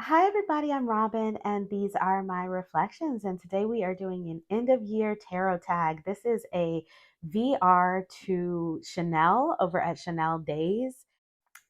Hi, everybody. I'm Robin, and these are my reflections. And today we are doing an end of year tarot tag. This is a VR to Chanel over at Chanel Days.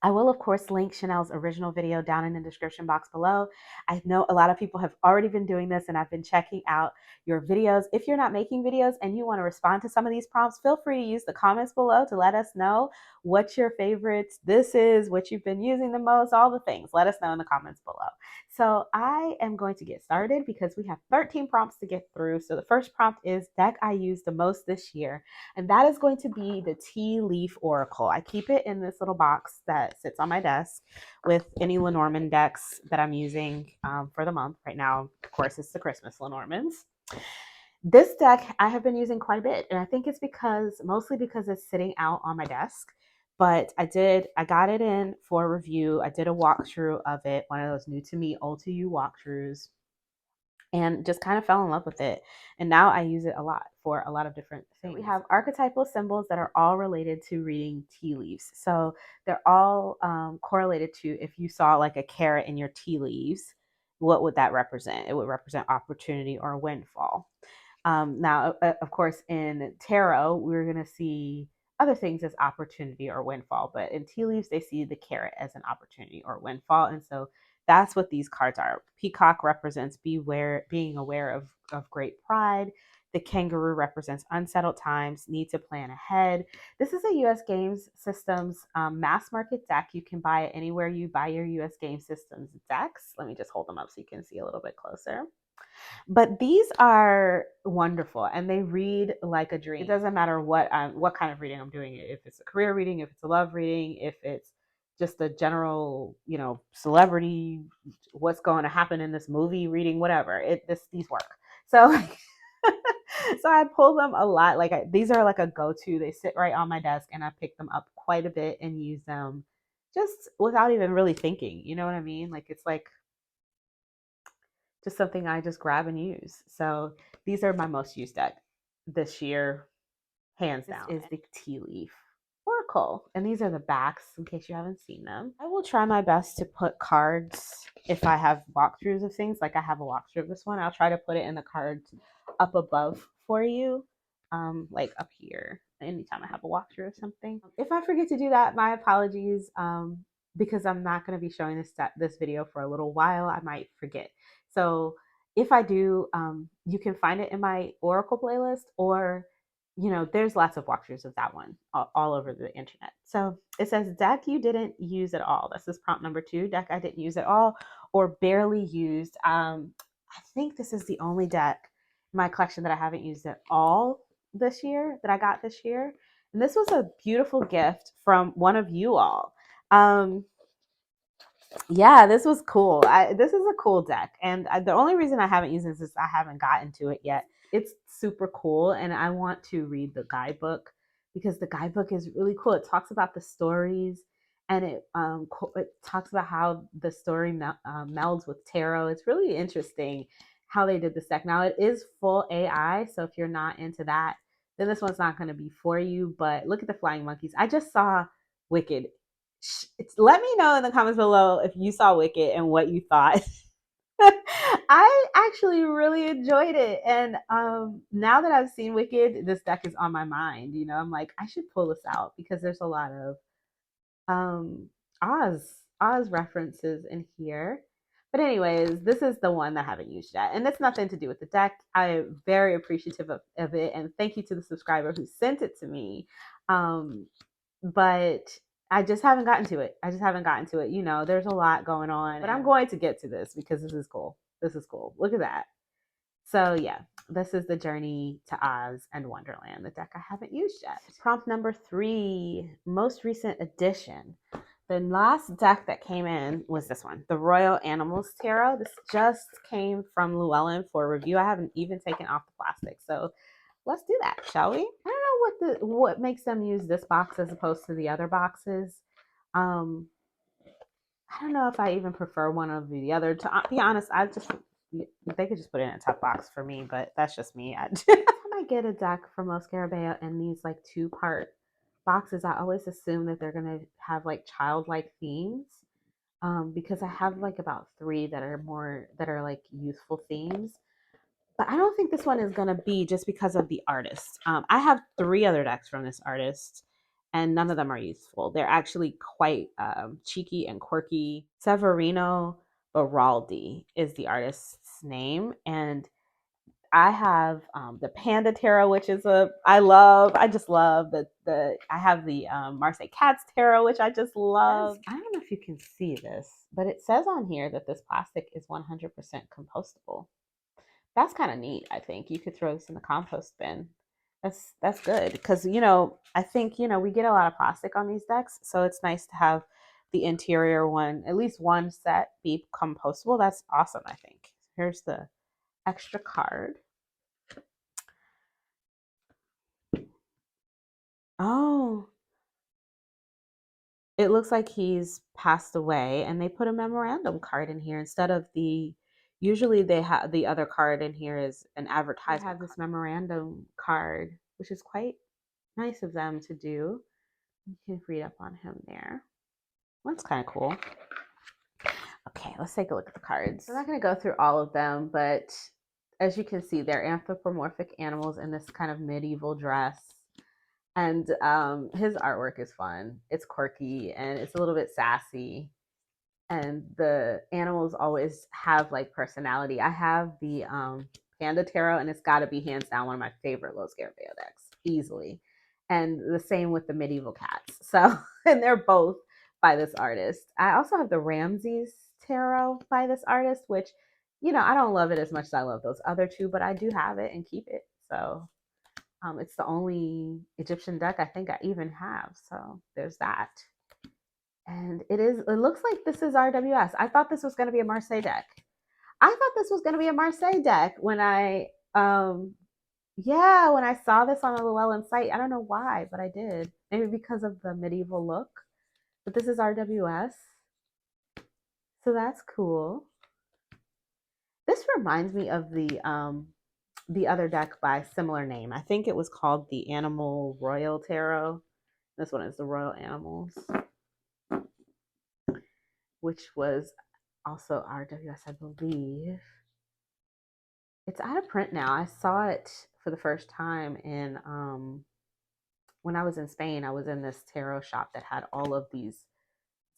I will, of course, link Chanel's original video down in the description box below. I know a lot of people have already been doing this, and I've been checking out your videos. If you're not making videos and you want to respond to some of these prompts, feel free to use the comments below to let us know what your favorites this is, what you've been using the most, all the things. Let us know in the comments below. So I am going to get started because we have 13 prompts to get through. So the first prompt is deck I used the most this year, and that is going to be the Tea Leaf Oracle. I keep it in this little box that sits on my desk with any Lenorman decks that I'm using for the month. Right now, of course, it's the Christmas Lenormans. This deck I have been using quite a bit, and I think it's mostly because it's sitting out on my desk. But I got it in for review. I did a walkthrough of it, one of those new to me, old to you walkthroughs, and just kind of fell in love with it. And now I use it a lot for a lot of different things. We have archetypal symbols that are all related to reading tea leaves. So they're all correlated to, if you saw like a carrot in your tea leaves, what would that represent? It would represent opportunity or windfall. Now, of course, in tarot, we're going to see other things as opportunity or windfall, but in tea leaves, they see the carrot as an opportunity or windfall. And so that's what these cards are. Peacock represents being aware of great pride. The kangaroo represents unsettled times, need to plan ahead. This is a US Games Systems mass market deck. You can buy it anywhere you buy your US Game Systems decks. Let me just hold them up so you can see a little bit closer. But these are wonderful, and they read like a dream. It doesn't matter what kind of reading I'm doing. If it's a career reading, if it's a love reading, if it's just a general, celebrity, what's going to happen in this movie reading, whatever. These work. So so I pull them a lot. These are like a go-to. They sit right on my desk, and I pick them up quite a bit and use them just without even really thinking. You know what I mean? Like it's like just something I just grab and use. So these are my most used deck this year, hands down. This is the Tea Leaf Oracle. And these are the backs in case you haven't seen them. I will try my best to put cards if I have walkthroughs of things. Like I have a walkthrough of this one. I'll try to put it in the cards up above for you, like up here anytime I have a walkthrough of something. If I forget to do that, my apologies. Because I'm not going to be showing this video for a little while, I might forget. So if I do, you can find it in my Oracle playlist, or there's lots of walkthroughs of that one all over the internet. So it says deck you didn't use at all. This is prompt number 2. Deck I didn't use at all or barely used. I think this is the only deck in my collection that I haven't used at all this year, that I got this year. And this was a beautiful gift from one of you all. Yeah, this was cool. This is a cool deck, and the only reason I haven't used this is I haven't gotten to it yet. It's super cool, and I want to read the guidebook because the guidebook is really cool. It talks about the stories, and it talks about how the story melds with tarot. It's really interesting how they did this deck. Now it is full AI, so if you're not into that, then this one's not going to be for you. But look at the flying monkeys. I just saw Wicked. Let me know in the comments below if you saw Wicked and what you thought. I actually really enjoyed it, and now that I've seen Wicked, this deck is on my mind. I'm like, I should pull this out because there's a lot of um, Oz references in here. But anyways, this is the one that I haven't used yet, and it's nothing to do with the deck. I'm very appreciative of it, and thank you to the subscriber who sent it to me. But I just haven't gotten to it. There's a lot going on, but I'm going to get to this because this is cool. This is cool. Look at that. So yeah, this is the Journey to Oz and Wonderland, the deck I haven't used yet. Prompt number 3, most recent addition. The last deck that came in was this one, the Royal Animals Tarot. This just came from Llewellyn for review. I haven't even taken off the plastic. So let's do that, shall we? I don't know what makes them use this box as opposed to the other boxes. I don't know if I even prefer one over the other. To be honest, they could just put it in a tough box for me, but that's just me. Every time I get a deck from Los Scarabeo and these like 2-part boxes, I always assume that they're gonna have like childlike themes. because I have like about three that are like youthful themes. But I don't think this one is gonna be just because of the artist. I have three other decks from this artist, and none of them are useful. They're actually quite cheeky and quirky. Severino Baraldi is the artist's name, and I have the Panda Tarot, which is I just love the I have the Marseille Cats Tarot, which I just love. I don't know if you can see this, but it says on here that this plastic is 100% compostable. That's kind of neat. I think you could throw this in the compost bin. That's good because I think we get a lot of plastic on these decks, so it's nice to have the interior one, at least one set, be compostable. That's awesome. I think. Here's the extra card. Oh, it looks like he's passed away, and they put a memorandum card in here instead of usually they have the other card in here is an advertisement. They have this memorandum card, which is quite nice of them to do. You can read up on him there. That's kind of cool. Okay, let's take a look at the cards. I'm not going to go through all of them, but as you can see, they're anthropomorphic animals in this kind of medieval dress. And his artwork is fun. It's quirky and it's a little bit sassy. And the animals always have like personality. I have the Panda Tarot, and it's got to be hands down one of my favorite Los Scarabeo decks, easily. And the same with the medieval cats. So, and they're both by this artist. I also have the Ramses Tarot by this artist, which, I don't love it as much as I love those other two, but I do have it and keep it. So, it's the only Egyptian deck I think I even have. So there's that. And it looks like this is RWS. I thought this was going to be a Marseille deck. I thought this was going to be a Marseille deck when when I saw this on the Llewellyn site. I don't know why, but I did. Maybe because of the medieval look. But this is RWS. So that's cool. This reminds me of the other deck by similar name. I think it was called the Animal Royal Tarot. This one is the Royal Animals, which was also RWS, I believe. It's out of print now. I saw it for the first time in when I was in Spain. I was in this tarot shop that had all of these,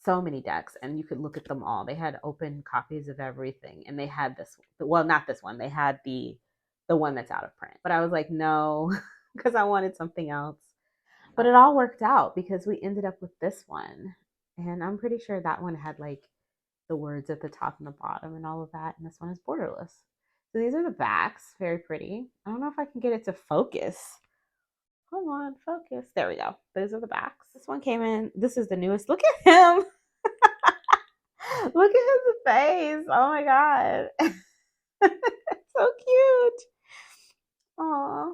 so many decks, and you could look at them all. They had open copies of everything, and they had this. Well, not this one. They had the one that's out of print. But I was like, no, because I wanted something else. But it all worked out because we ended up with this one, and I'm pretty sure that one had like the words at the top and the bottom and all of that, and this one is borderless. So these are the backs, very pretty. I don't know if I can get it to focus. Come on, focus. There we go. Those are the backs. This one came in. This is the newest. Look at him. Look at his face. Oh my god. So cute. Aw.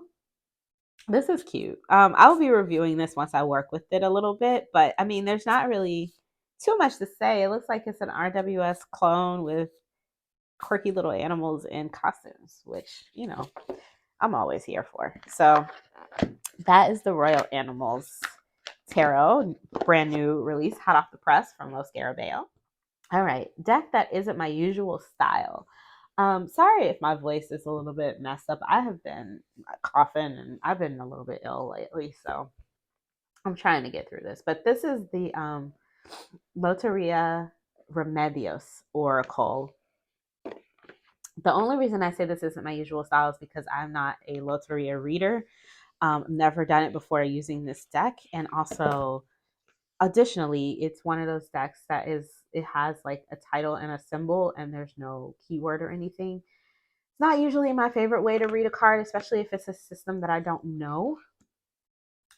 This is cute. I'll be reviewing this once I work with it a little bit, but I mean, there's not really too much to say. It looks like it's an RWS clone with quirky little animals in costumes, which, I'm always here for. So that is the Royal Animals Tarot, brand new release, hot off the press from Los Scarabeo. All right, deck that isn't my usual style. Sorry if my voice is a little bit messed up. I have been coughing and I've been a little bit ill lately, so I'm trying to get through this. But this is the Loteria Remedios Oracle. The only reason I say this isn't my usual style is because I'm not a Loteria reader. Never done it before using this deck, and also additionally, it's one of those decks that it has like a title and a symbol, and there's no keyword or anything. It's not usually my favorite way to read a card, especially if it's a system that I don't know.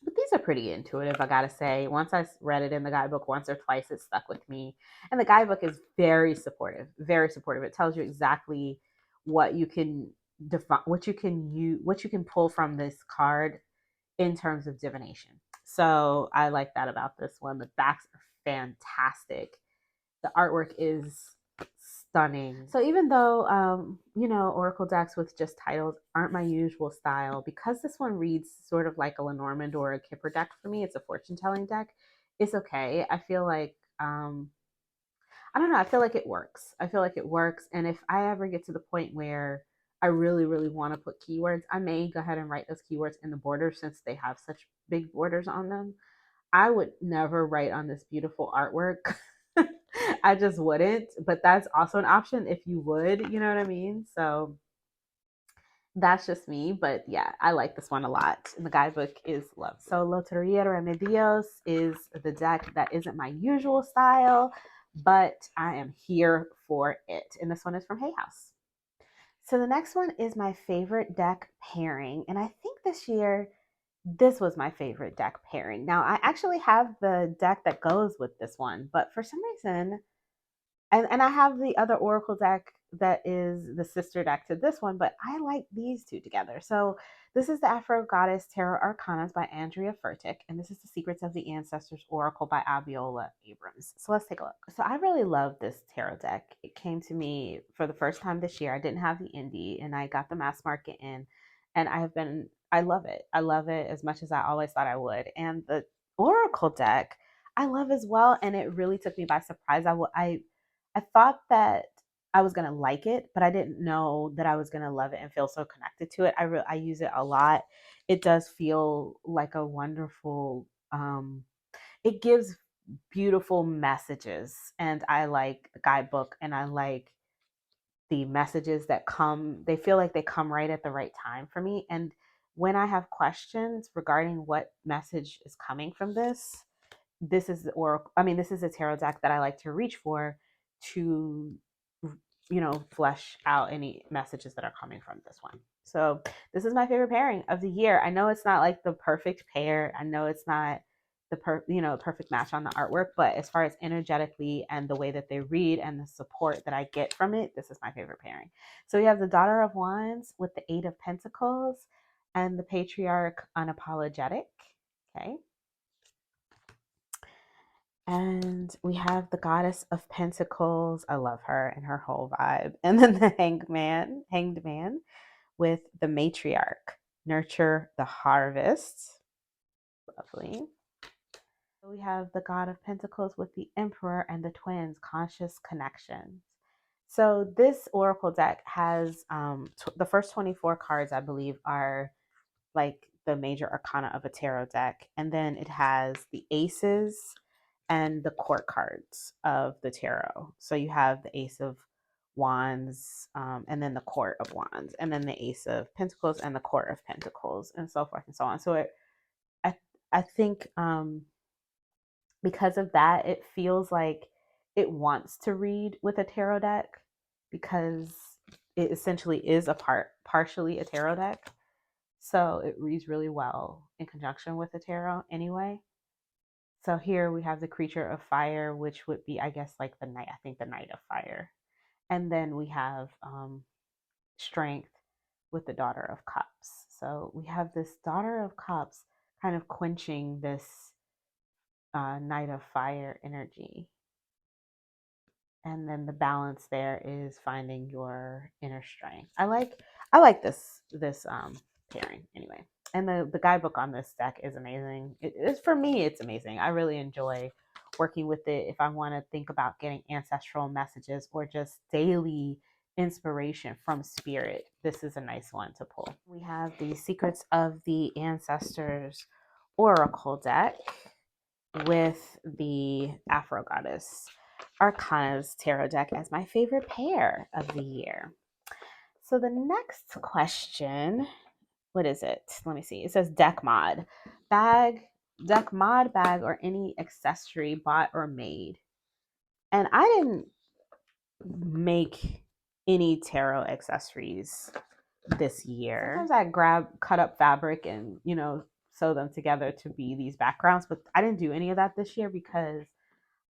But these are pretty intuitive, I gotta say. Once I read it in the guidebook once or twice, it stuck with me. And the guidebook is very supportive, very supportive. It tells you exactly what you can define, what you can pull from this card in terms of divination. So I like that about this one. The backs are fantastic. The artwork is stunning. So even though Oracle decks with just titles aren't my usual style, because this one reads sort of like a Lenormand or a Kipper deck for me, it's a fortune telling deck. It's okay. I feel like I don't know. I feel like it works. I feel like it works. And if I ever get to the point where I really, really want to put keywords, I may go ahead and write those keywords in the borders since they have such big borders on them. I would never write on this beautiful artwork. I just wouldn't. But that's also an option if you would, you know what I mean? So that's just me. But yeah, I like this one a lot. And the guidebook is love. So Loteria Remedios is the deck that isn't my usual style, but I am here for it. And this one is from Hay House. So the next one is my favorite deck pairing. And I think this year, this was my favorite deck pairing. Now, I actually have the deck that goes with this one, but for some reason, and I have the other Oracle deck that is the sister deck to this one, but I like these two together. So this is the Afro Goddess Tarot Arcanas by Andrea Furtick, and this is the Secrets of the Ancestors Oracle by Abiola Abrams. So let's take a look. So I really love this tarot deck. It came to me for the first time this year. I didn't have the indie, and I got the mass market in, and I love it. I love it as much as I always thought I would. And the Oracle deck, I love as well, and it really took me by surprise. I thought that I was gonna like it, but I didn't know that I was gonna love it and feel so connected to it. I use it a lot. It does feel like a wonderful. It gives beautiful messages, and I like the guidebook, and I like the messages that come. They feel like they come right at the right time for me. And when I have questions regarding what message is coming from this is the oracle. I mean, this is a tarot deck that I like to reach for to, flesh out any messages that are coming from this one. So this is my favorite pairing of the year. I know it's not like the perfect pair. I know it's not the perfect match on the artwork, but as far as energetically and the way that they read and the support that I get from it, this is my favorite pairing. So we have the Daughter of Wands with the Eight of Pentacles and the Patriarch Unapologetic. Okay. And we have the Goddess of Pentacles. I love her and her whole vibe. And then the Hanged Man with the Matriarch, Nurture the Harvest. Lovely. We have the God of Pentacles with the Emperor and the Twins, Conscious Connections. So this Oracle deck has the first 24 cards, I believe, are like the major arcana of a tarot deck. And then it has the aces and the court cards of the tarot. So you have the Ace of Wands, and then the Court of Wands, and then the Ace of Pentacles and the Court of Pentacles, and so forth and so on. So I, I think because of that, it feels like it wants to read with a tarot deck because it essentially is partially a tarot deck. So it reads really well in conjunction with the tarot anyway. So here we have the Creature of Fire, which would be, I guess, like the Knight, I think the Knight of Fire. And then we have Strength with the Daughter of Cups. So we have this Daughter of Cups kind of quenching this Knight of Fire energy. And then the balance there is finding your inner strength. I like this pairing anyway. And the guidebook on this deck is amazing. It's for me, it's amazing. I really enjoy working with it if I want to think about getting ancestral messages or just daily inspiration from spirit. This is a nice one to pull. We have the Secrets of the Ancestors Oracle deck with the Afro Goddess Arcanas tarot deck as my favorite pair of the year. So the next question, what is it? Let me see. It says deck mod. Deck mod, bag, or any accessory bought or made. And I didn't make any tarot accessories this year. Sometimes I cut up fabric and, sew them together to be these backgrounds, but I didn't do any of that this year because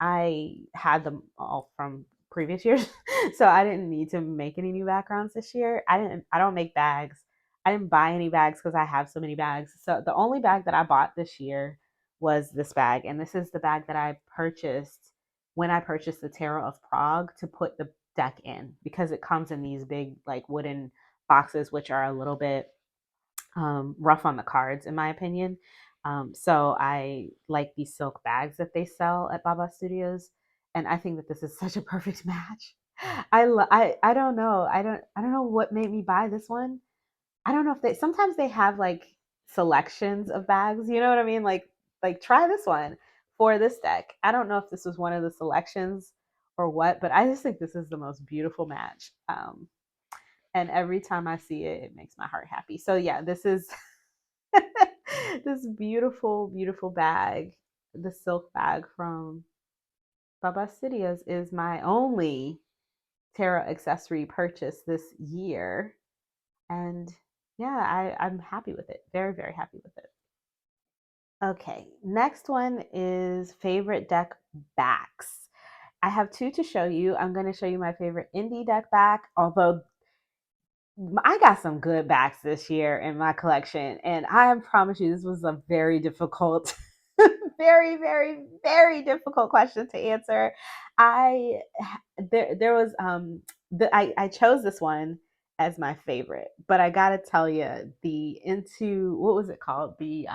I had them all from previous years. So I didn't need to make any new backgrounds this year. I don't make bags. I didn't buy any bags because I have so many bags. So the only bag that I bought this year was this bag. And this is the bag that I purchased when I purchased the Tarot of Prague to put the deck in, because it comes in these big like wooden boxes, which are a little bit rough on the cards, in my opinion. So I like these silk bags that they sell at Baba Studios. and I think that this is such a perfect match. I don't know. I don't know what made me buy this one. I don't know if they sometimes they have like selections of bags, you know what I mean? Like try this one for this deck. I don't know if this was one of the selections or what, but I just think this is the most beautiful match. And every time I see it, it makes my heart happy. So yeah, this is this beautiful, beautiful bag. The silk bag from Baba Studios is my only tarot accessory purchase this year. And yeah, I'm happy with it. Very, very happy with it. Okay, next one is favorite deck backs. I have two to show you. I'm going to show you my favorite indie deck back, although I got some good backs this year in my collection, and I promise you, this was a very difficult, very, very, very difficult question to answer. I there was I chose this one as my favorite, but I gotta tell you, the Into what was it called? The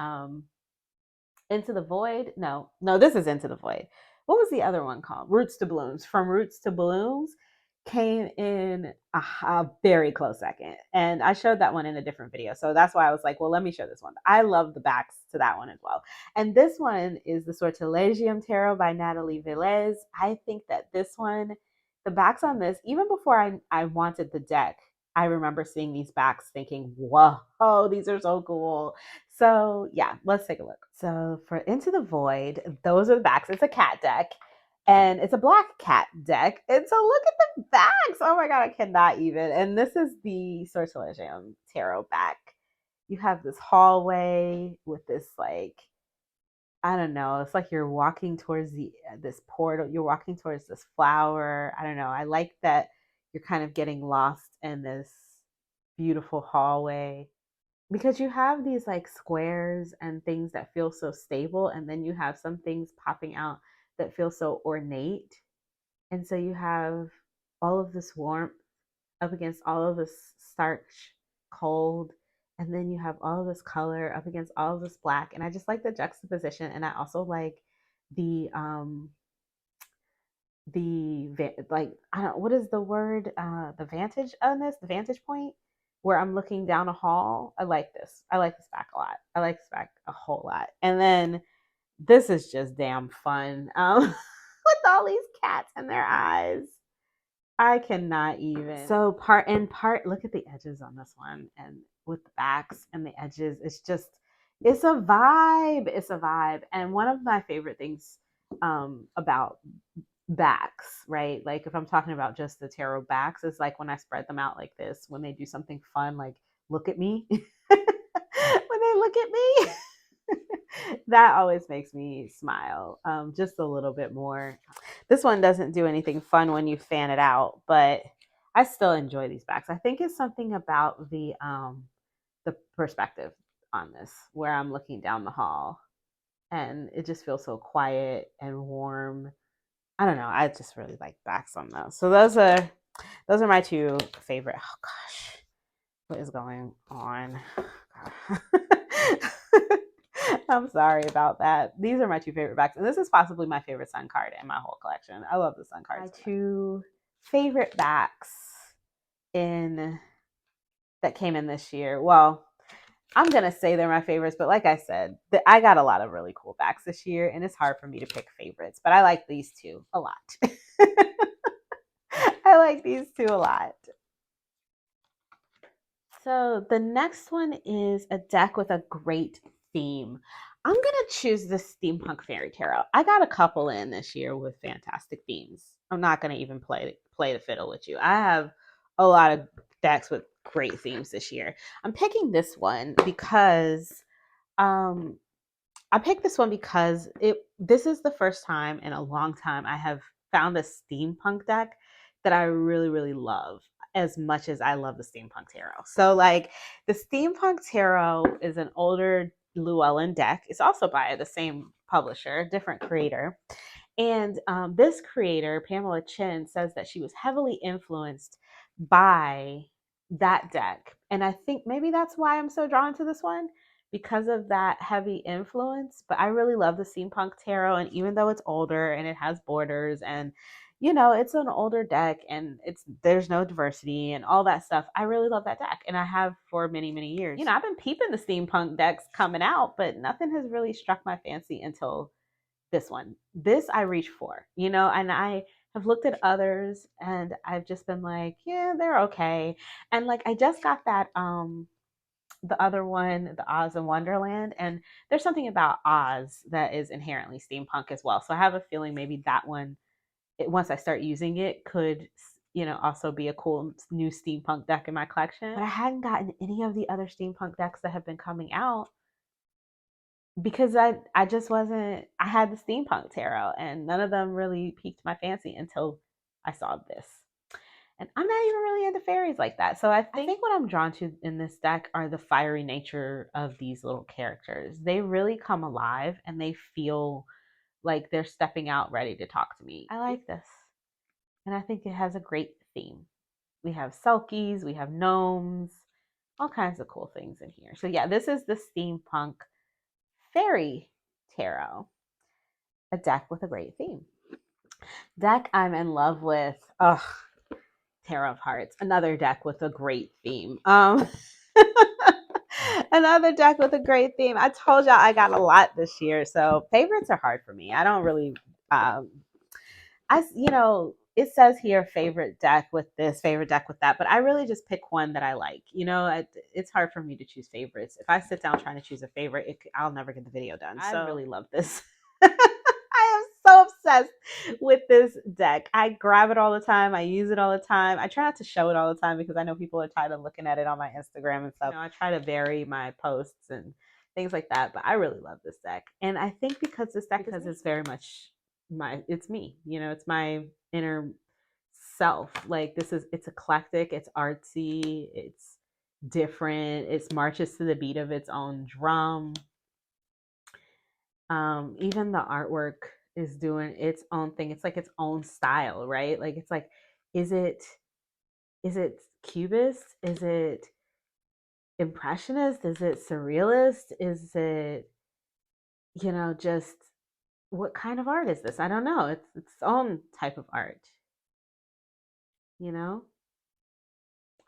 Into the Void? No, this is Into the Void. What was the other one called? Roots to Blooms. From Roots to Blooms came in a very close second. And I showed that one in a different video. So that's why I was like, well, let me show this one. I love the backs to that one as well. And this one is the Sortilegium Tarot by Natalie Velez. I think that this one, the backs on this, even before I wanted the deck, I remember seeing these backs thinking, whoa, oh, these are so cool. So yeah, let's take a look. So for Into the Void, those are the backs. It's a cat deck, and it's a black cat deck. And so look at the backs. Oh my god, I cannot even. And this is the Sortilegium Tarot back. You have this hallway with this like, I don't know. It's like you're walking towards the this portal. You're walking towards this flower. I don't know. I like that you're kind of getting lost in this beautiful hallway because you have these like squares and things that feel so stable, and then you have some things popping out that feel so ornate. And so you have all of this warmth up against all of this starch cold, and then you have all of this color up against all of this black. And I just like the juxtaposition, and I also like the like, I don't, what is the word, the vantage on this, the vantage point where I'm looking down a hall. I like this back a lot. I like this back a whole lot. And then this is just damn fun, with all these cats and their eyes. I cannot even. So part, look at the edges on this one, and with the backs and the edges, it's just, it's a vibe. It's a vibe. And one of my favorite things about backs, right? Like if I'm talking about just the tarot backs, it's like when I spread them out like this, when they do something fun, like look at me. When they look at me, that always makes me smile, just a little bit more. This one doesn't do anything fun when you fan it out, but I still enjoy these backs. I think it's something about the perspective on this, where I'm looking down the hall and it just feels so quiet and warm. I don't know. I just really like backs on those. So those are my two favorite. Oh gosh, what is going on? I'm sorry about that. These are my two favorite backs, and this is possibly my favorite sun card in my whole collection. I love the sun cards. My two favorite backs in that came in this year. Well, I'm gonna say they're my favorites, but like I said, I got a lot of really cool backs this year, and it's hard for me to pick favorites. But I like these two a lot. I like these two a lot. So the next one is a deck with a great theme. I'm gonna choose the Steampunk Fairy Tarot. I got a couple in this year with fantastic themes. I'm not gonna even play the fiddle with you. I have a lot of decks with great themes this year. I'm picking this one because um, I picked this one because this is the first time in a long time I have found a steampunk deck that I really, really love as much as I love the Steampunk Tarot. So like the Steampunk Tarot is an older Llewellyn deck. It's also by the same publisher, different creator. And this creator, Pamela Chin, says that she was heavily influenced by that deck. And I think maybe that's why I'm so drawn to this one, because of that heavy influence. But I really love the steampunk tarot, and even though it's older and it has borders and it's an older deck and there's no diversity and all that stuff, I really love that deck, and I have for many, many years. I've been peeping the steampunk decks coming out, but nothing has really struck my fancy until this one. This I reach for, and I have looked at others and I've just been like, yeah, they're okay. And like I just got that the other one, the Oz and Wonderland, and there's something about Oz that is inherently steampunk as well. So I have a feeling maybe that one, once I start using it, could also be a cool new steampunk deck in my collection. But I hadn't gotten any of the other steampunk decks that have been coming out because I just wasn't. I had the steampunk tarot, and none of them really piqued my fancy until I saw this. And I'm not even really into fairies like that. So I think what I'm drawn to in this deck are the fiery nature of these little characters. They really come alive and they feel like they're stepping out ready to talk to me. I like this. And I think it has a great theme. We have selkies, we have gnomes, all kinds of cool things in here. So yeah, this is the steampunk fairy tarot, a deck with a great theme. Deck I'm in love with. Ugh, Tarot of Hearts, another deck with a great theme. Another deck with a great theme. I told y'all I got a lot this year, so favorites are hard for me. I don't really, it says here favorite deck with this, favorite deck with that, but I really just pick one that I like. It's hard for me to choose favorites. If I sit down trying to choose a favorite, I'll never get the video done. I really love this. I am so obsessed with this deck. I grab it all the time. I use it all the time. I try not to show it all the time because I know people are tired of looking at it on my Instagram and stuff. I try to vary my posts and things like that, but I really love this deck. And I think because this deck is very much it's me. It's my inner self. Like it's eclectic, it's artsy, it's different, it marches to the beat of its own drum. Even the artwork is doing its own thing. It's like its own style, right? Like it's like, is it cubist? Is it impressionist? Is it surrealist? Is it, just what kind of art is this? I don't know. It's its own type of art.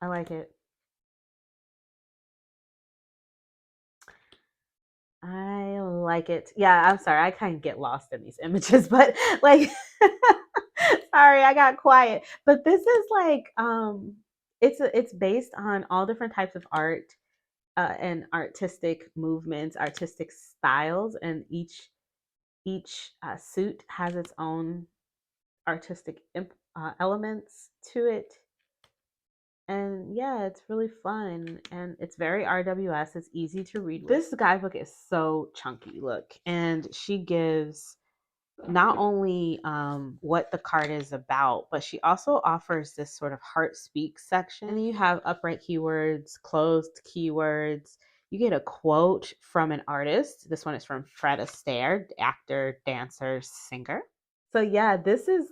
I like it. I like it. Yeah, I'm sorry. I kind of get lost in these images, but like sorry, I got quiet. But this is like it's based on all different types of art and artistic movements, artistic styles, and each suit has its own artistic elements to it. And yeah, it's really fun and it's very RWS. It's easy to read. This guidebook is so chunky, look. And she gives not only what the card is about, but she also offers this sort of heart speaks section. And then you have upright keywords, closed keywords. You get a quote from an artist. This one is from Fred Astaire, actor, dancer, singer. So yeah, this is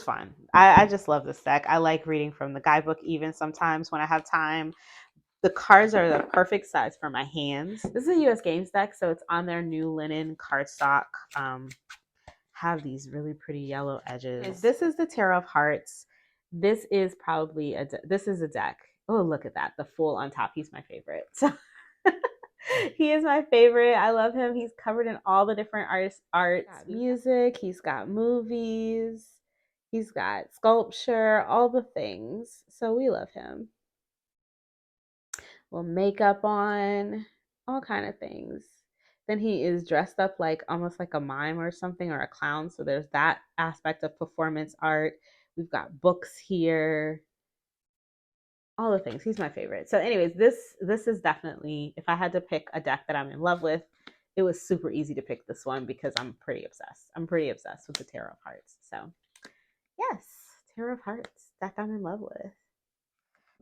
fun. I just love this deck. I like reading from the guidebook even sometimes when I have time. The cards are the perfect size for my hands. This is a US Games deck, so it's on their new linen cardstock. Have these really pretty yellow edges. This is the Tarot of Hearts. This is probably this is a deck. Oh, look at that. The Fool on top. He's my favorite. So he is my favorite. I love him. He's covered in all the different arts, music. He's got movies. He's got sculpture, all the things. So we love him. Well, makeup on, all kind of things. Then he is dressed up like almost like a mime or something, or a clown. So there's that aspect of performance art. We've got books here. All the things. He's my favorite. So anyways, this is definitely, if I had to pick a deck that I'm in love with, it was super easy to pick this one because I'm pretty obsessed. I'm pretty obsessed with the Tarot of Hearts. So yes, Tarot of Hearts, deck I'm in love with.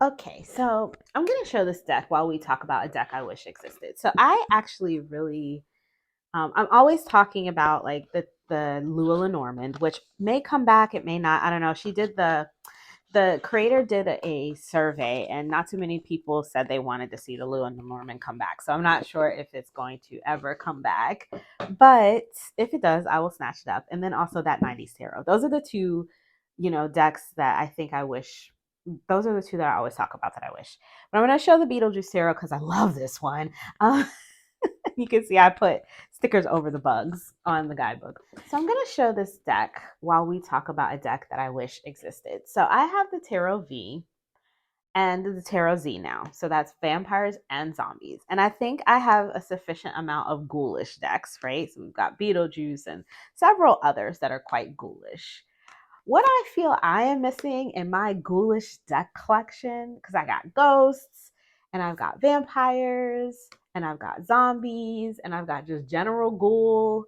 Okay, so I'm going to show this deck while we talk about a deck I wish existed. So I actually really, I'm always talking about like the Lenorman, which may come back, it may not. I don't know. She did the the creator did a survey, and not too many people said they wanted to see the Lenorman come back. So I'm not sure if it's going to ever come back, but if it does, I will snatch it up. And then also that 90s tarot. Those are the two, decks that I think I wish. Those are the two that I always talk about that I wish. But I'm going to show the Beetlejuice tarot because I love this one. You can see I put stickers over the bugs on the guidebook. So I'm going to show this deck while we talk about a deck that I wish existed. So I have the Tarot V and the Tarot Z now. So that's vampires and zombies. And I think I have a sufficient amount of ghoulish decks, right? So we've got Beetlejuice and several others that are quite ghoulish. What I feel I am missing in my ghoulish deck collection, because I got ghosts and I've got vampires and I've got zombies and I've got just general ghoul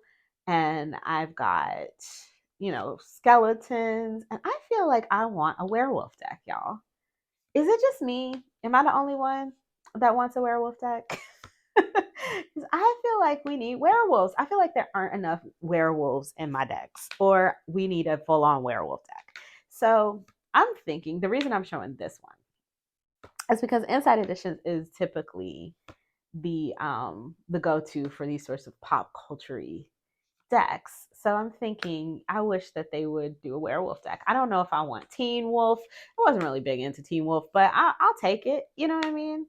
and I've got, skeletons. And I feel like I want a werewolf deck, y'all. Is it just me? Am I the only one that wants a werewolf deck? I feel like we need werewolves. I feel like there aren't enough werewolves in my decks, or we need a full-on werewolf deck. So I'm thinking the reason I'm showing this one is because Inside Editions is typically the go-to for these sorts of pop culture-y decks. So I'm thinking I wish that they would do a werewolf deck. I don't know if I want Teen Wolf. I wasn't really big into Teen Wolf, but I'll take it. You know what I mean?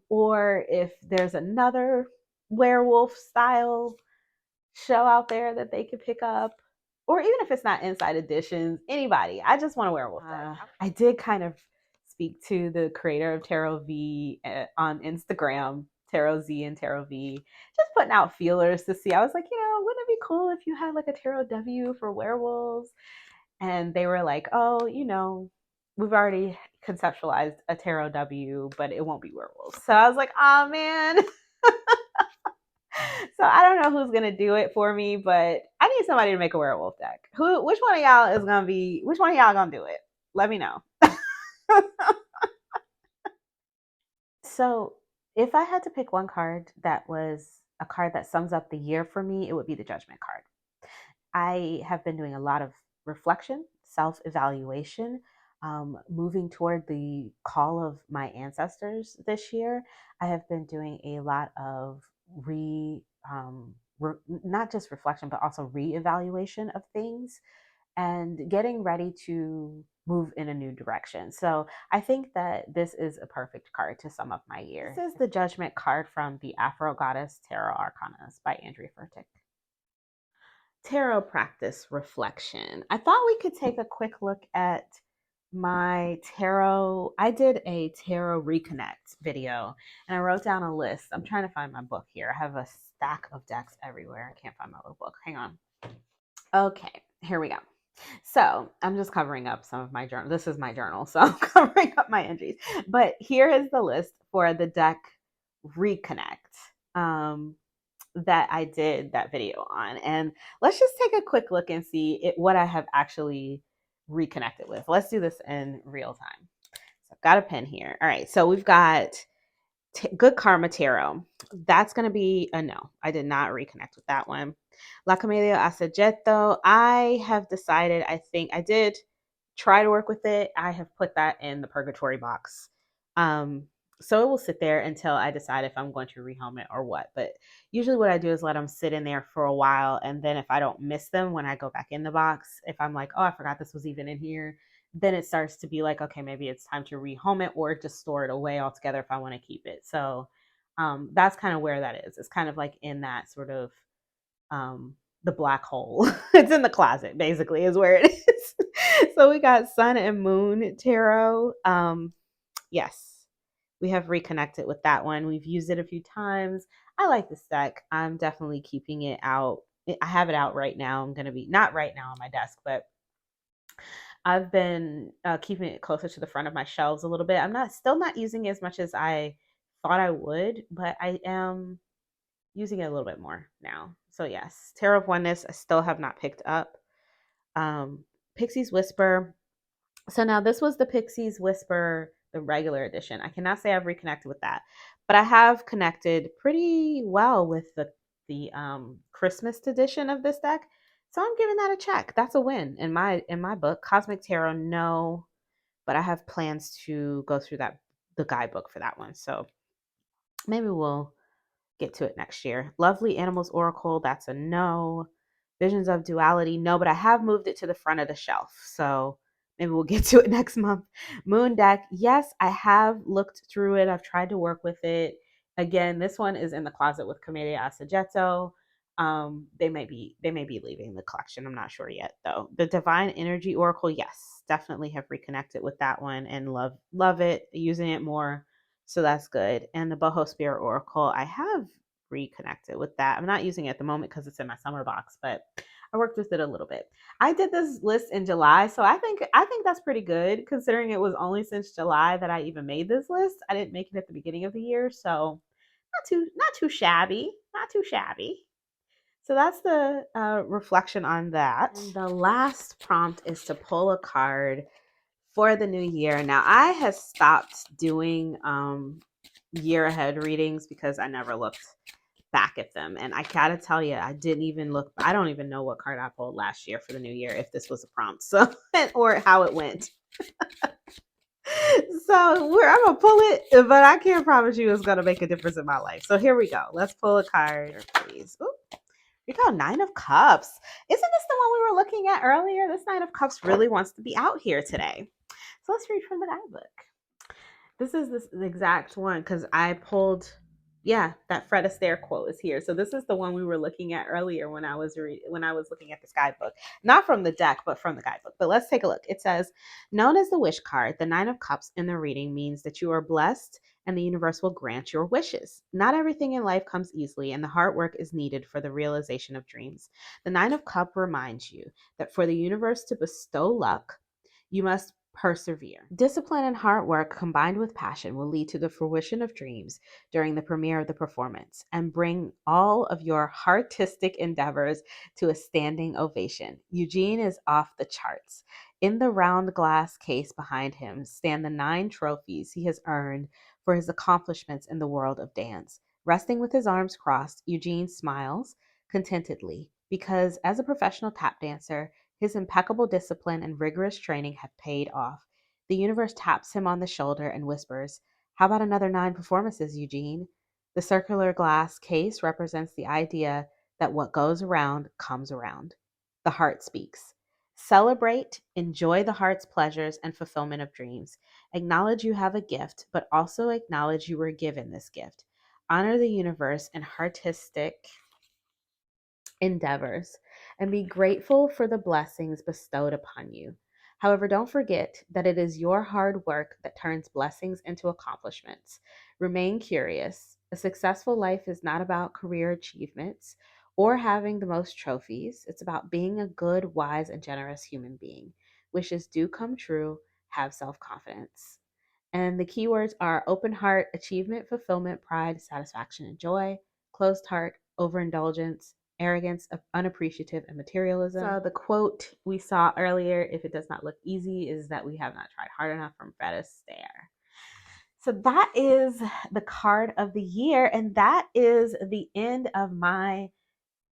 Or if there's another werewolf style show out there that they could pick up, or even if it's not Inside Editions, anybody. I just want a werewolf deck. I did kind of speak to the creator of Tarot V on Instagram, Tarot Z and Tarot V, just putting out feelers to see. I was like, wouldn't it be cool if you had like a Tarot W for werewolves? And they were like, oh, we've already conceptualized a Tarot W, but it won't be werewolves. So I was like, oh man. So I don't know who's gonna do it for me, but I need somebody to make a werewolf deck. Which one of y'all gonna do it? Let me know. So if I had to pick one card that was a card that sums up the year for me, it would be the Judgment card. I have been doing a lot of reflection, self-evaluation, moving toward the call of my ancestors this year. I have been doing a lot of not just reflection, but also re-evaluation of things and getting ready to move in a new direction. So I think that this is a perfect card to sum up my year. This is the Judgment card from the Afro Goddess Tarot Arcanas by Andrea Furtick. Tarot practice reflection. I thought we could take a quick look at my tarot. I did a tarot reconnect video and I wrote down a list. I'm trying to find my book here. I have a stack of decks everywhere. I can't find my little book. Hang on. Okay, here we go. So I'm just covering up some of my journal. This is my journal, so I'm covering up my entries. But here is the list for the deck Reconnect that I did that video on. And let's just take a quick look and see what I have actually reconnected with. Let's do this in real time. So I've got a pen here. All right, so we've got Good Karma Tarot. That's going to be a no. I did not reconnect with that one. La Camellia Acegetto. I have decided, I think I did try to work with it. I have put that in the purgatory box. So it will sit there until I decide if I'm going to rehome it or what. But usually what I do is let them sit in there for a while. And then if I don't miss them when I go back in the box, if I'm like, oh, I forgot this was even in here, then it starts to be like, okay, maybe it's time to rehome it or just store it away altogether if I want to keep it. So that's kind of where that is. It's kind of like in that sort of the black hole. It's in the closet, basically, is where it is. So we got Sun and Moon Tarot. Yes, we have reconnected with that one. We've used it a few times. I like this deck. I'm definitely keeping it out. I have it out right now. I'm going to be, not right now on my desk, but I've been keeping it closer to the front of my shelves a little bit. I'm still not using it as much as I thought I would, but I am using it a little bit more now. So yes, Tarot of Oneness, I still have not picked up. Pixie's Whisper. So now this was the Pixie's Whisper, the regular edition. I cannot say I've reconnected with that, but I have connected pretty well with the Christmas edition of this deck. So I'm giving that a check. That's a win in my book. Cosmic Tarot, no. but I have plans to go through the guidebook for that one. So maybe we'll get to it next year. Lovely Animals Oracle, that's a no. Visions of Duality, no, but I have moved it to the front of the shelf. So maybe we'll get to it next month. Moon Deck, yes, I have looked through it. I've tried to work with it. Again, this one is in the closet with Camellia Assagetto. They may be leaving the collection. I'm not sure yet though. The Divine Energy Oracle, yes, definitely have reconnected with that one and love it, using it more. So that's good. And the Boho Spirit Oracle, I have reconnected with that. I'm not using it at the moment because it's in my summer box, but I worked with it a little bit. I did this list in July, so I think that's pretty good considering it was only since July that I even made this list. I didn't make it at the beginning of the year, so not too shabby, not too shabby. So that's the reflection on that. And the last prompt is to pull a card for the new year. Now, I have stopped doing year ahead readings because I never looked back at them. And I gotta tell you, I didn't even look, I don't even know what card I pulled last year for the new year, if this was a prompt, so, or how it went. So I'm gonna pull it, but I can't promise you it's gonna make a difference in my life. So here we go. Let's pull a card, please. Ooh, we got Nine of Cups. Isn't this the one we were looking at earlier? This Nine of Cups really wants to be out here today. So let's read from the guidebook. This is the exact one because I pulled, yeah, that Fred Astaire quote is here. So this is the one we were looking at earlier when I was looking at this guidebook, not from the deck, but from the guidebook. But let's take a look. It says, known as the wish card, the Nine of Cups in the reading means that you are blessed and the universe will grant your wishes. Not everything in life comes easily, and the hard work is needed for the realization of dreams. The Nine of Cups reminds you that for the universe to bestow luck, you must persevere. Discipline and hard work combined with passion will lead to the fruition of dreams during the premiere of the performance and bring all of your artistic endeavors to a standing ovation. Eugene is off the charts. In the round glass case behind him stand the 9 trophies he has earned for his accomplishments in the world of dance. Resting with his arms crossed, Eugene smiles contentedly because as a professional tap dancer, his impeccable discipline and rigorous training have paid off. The universe taps him on the shoulder and whispers, how about another 9 performances, Eugene? The circular glass case represents the idea that what goes around comes around. The heart speaks. Celebrate, enjoy the heart's pleasures and fulfillment of dreams. Acknowledge you have a gift, but also acknowledge you were given this gift. Honor the universe and artistic endeavors and be grateful for the blessings bestowed upon you. However, don't forget that it is your hard work that turns blessings into accomplishments. Remain curious. A successful life is not about career achievements or having the most trophies. It's about being a good, wise, and generous human being. Wishes do come true. Have self confidence. And the keywords are open heart, achievement, fulfillment, pride, satisfaction, and joy. Closed heart, overindulgence, arrogance, unappreciative, and materialism. So the quote we saw earlier, if it does not look easy, is that we have not tried hard enough, from Fred Astaire. So that is the card of the year, and that is the end of my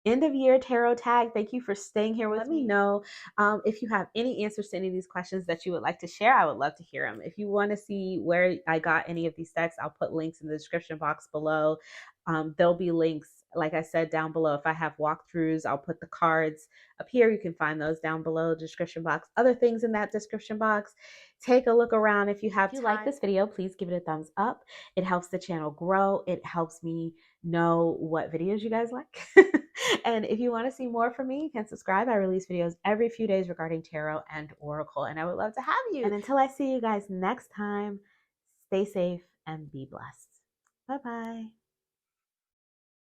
end of year tarot tag. Thank you for staying here with me. Let me know if you have any answers to any of these questions that you would like to share. I would love to hear them. If you want to see where I got any of these decks, I'll put links in the description box below. There'll be links, like I said, down below. If I have walkthroughs, I'll put the cards up here. You can find those down below the description box. Other things in that description box. Take a look around if you have time. If you like this video, please give it a thumbs up. It helps the channel grow. It helps me know what videos you guys like. And if you want to see more from me, you can subscribe. I release videos every few days regarding tarot and oracle, and I would love to have you. And until I see you guys next time, stay safe and be blessed. Bye-bye.